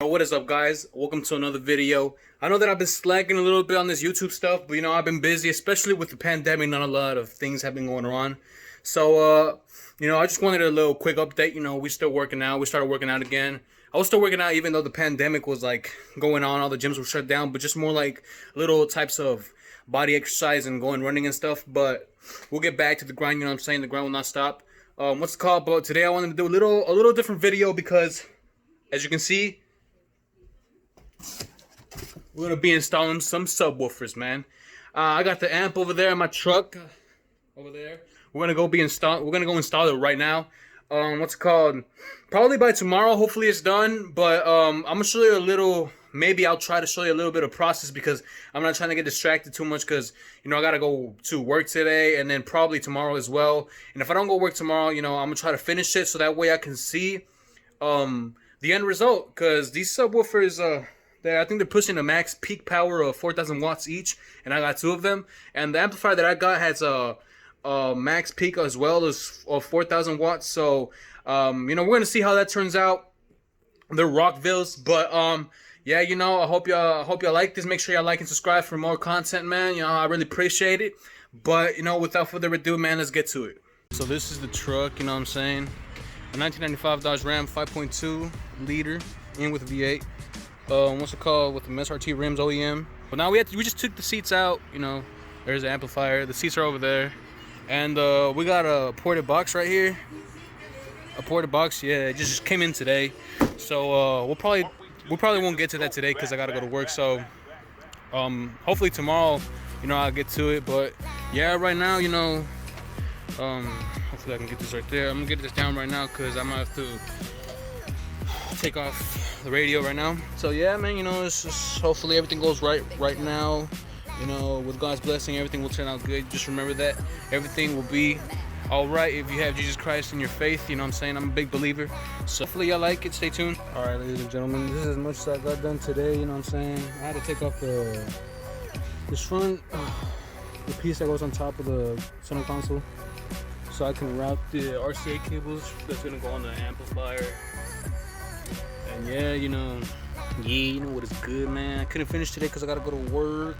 What is up, guys? Welcome to another video. I know that I've been slacking a little bit on this YouTube stuff, but I've been busy, especially with the pandemic. Not a lot of things have been going on. So I just wanted a little quick update. We still working out. We started working out again. I was still working out even though the pandemic was like going on, all the gyms were shut down, but just more like little types of body exercise and going running and stuff. But we'll get back to the grind, you know what I'm saying? The grind will not stop. What's it called? But today I wanted to do a little different video because as you can see, we're gonna be installing some subwoofers, man. I got the amp over there in my truck, over there. We're gonna go install it right now. What's it called? Probably by tomorrow. Hopefully it's done. But I'm gonna show you a little. Maybe I'll try to show you a little bit of process because I'm not trying to get distracted too much because I gotta go to work today and then probably tomorrow as well. And if I don't go work tomorrow, I'm gonna try to finish it so that way I can see the end result. Because these subwoofers I think they're pushing a max peak power of 4,000 watts each, and I got two of them. And the amplifier that I got has a max peak as well as 4,000 watts. So, we're gonna see how that turns out. They're Rockvilles, but yeah, I hope y'all like this. Make sure y'all like and subscribe for more content, man. I really appreciate it. But without further ado, man, let's get to it. So this is the truck. You know what I'm saying? A 1995 Dodge Ram 5.2 liter in with a V8. What's it called, with the SRT rims, OEM. But now we just took the seats out. There's the amplifier. The seats are over there, and we got a ported box right here. A ported box, yeah. It just came in today, so we probably won't get to that today because I gotta go to work. So hopefully tomorrow, I'll get to it. But yeah, right now, hopefully I can get this right there. I'm gonna get this down right now because I might have to take off the radio right now. So yeah, man, it's just hopefully everything goes right now. With God's blessing, everything will turn out good. Just remember that everything will be all right if you have Jesus Christ in your faith. You know what I'm saying? I'm a big believer. So hopefully y'all like it. Stay tuned. All right, ladies and gentlemen, this is as much as I got done today. You know what I'm saying? I had to take off this front, the piece that goes on top of the center console, so I can route the RCA cables that's gonna go on the amplifier. And yeah, you know what is good, man. I couldn't finish today because I gotta go to work.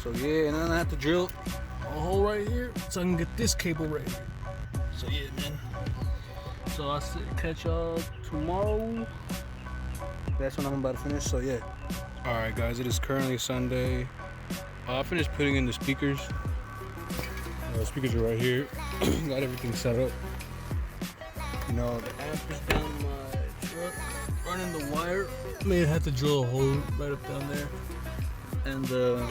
So yeah, and then I have to drill a hole right here so I can get this cable right here. So yeah, man. So I'll catch y'all tomorrow. That's when I'm about to finish. So yeah. All right, guys. It is currently Sunday. I finished putting in the speakers. The speakers are right here. Got everything set up. The amp is down my truck, running the wire. May have to drill a hole right up down there. And look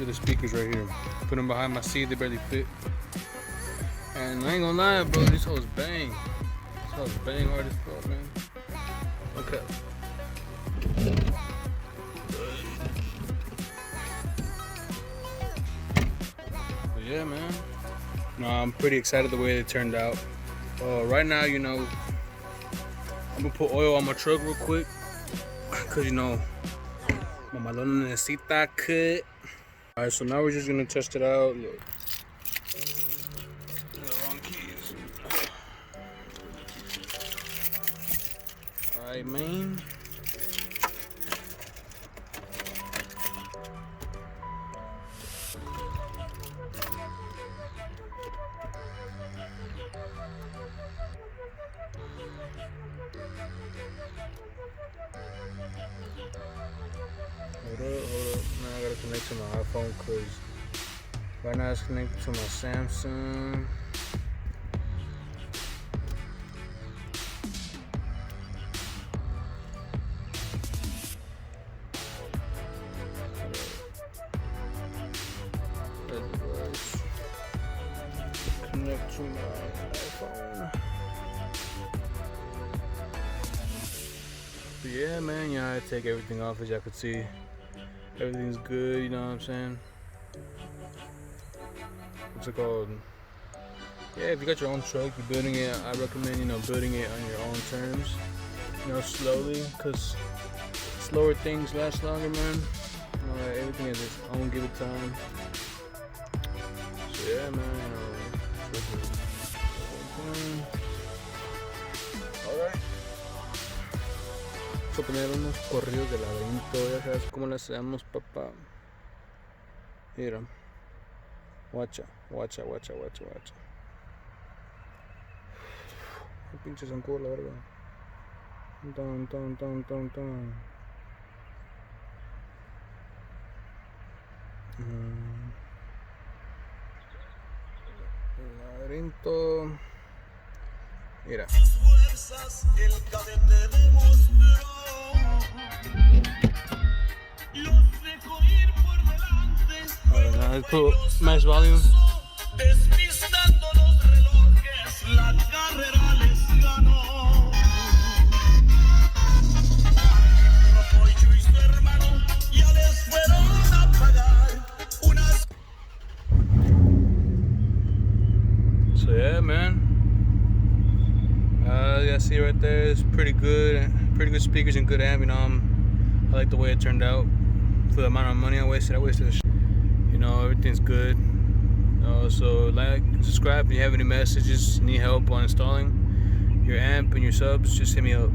at the speakers right here. Put them behind my seat, they barely fit. And I ain't gonna lie, bro, these hoes bang. These hoes bang hard as fuck, man. Okay. But yeah, man. No, I'm pretty excited the way it turned out. Right now, I'm gonna put oil on my truck real quick, cause my malona necesita cut. All right, so now we're just gonna test it out. Look, the wrong keys. All right, man. Hold up. Now I gotta connect to my iPhone because right now it's connected to my Samsung. That device. Connect to my iPhone. But yeah, man, I take everything off as y'all could see. Everything's good, you know what I'm saying? What's it called? Yeah, if you got your own truck, you're building it, I recommend, building it on your own terms. Slowly, because slower things last longer, man. Everything has its own given time. So yeah, man, Alright. Vamos a poner unos corridos de laberinto, ya sabes cómo le hacemos, papá. Mira. Guacha. Qué pinche zancudo, la verga. Tan. Laberinto. Mira. El cadete demostró. Los dejó ir por delante. Más volume. Despistando los relojes, la carrera les ganó. Rojo y su hermano ya les fueron a pagar unas. So yeah, man. Yeah, see right there, it's pretty good speakers and good amp. You know, I like the way it turned out for the amount of money I wasted. You know, everything's good. So like, subscribe if you have any messages, need help on installing your amp and your subs, just hit me up.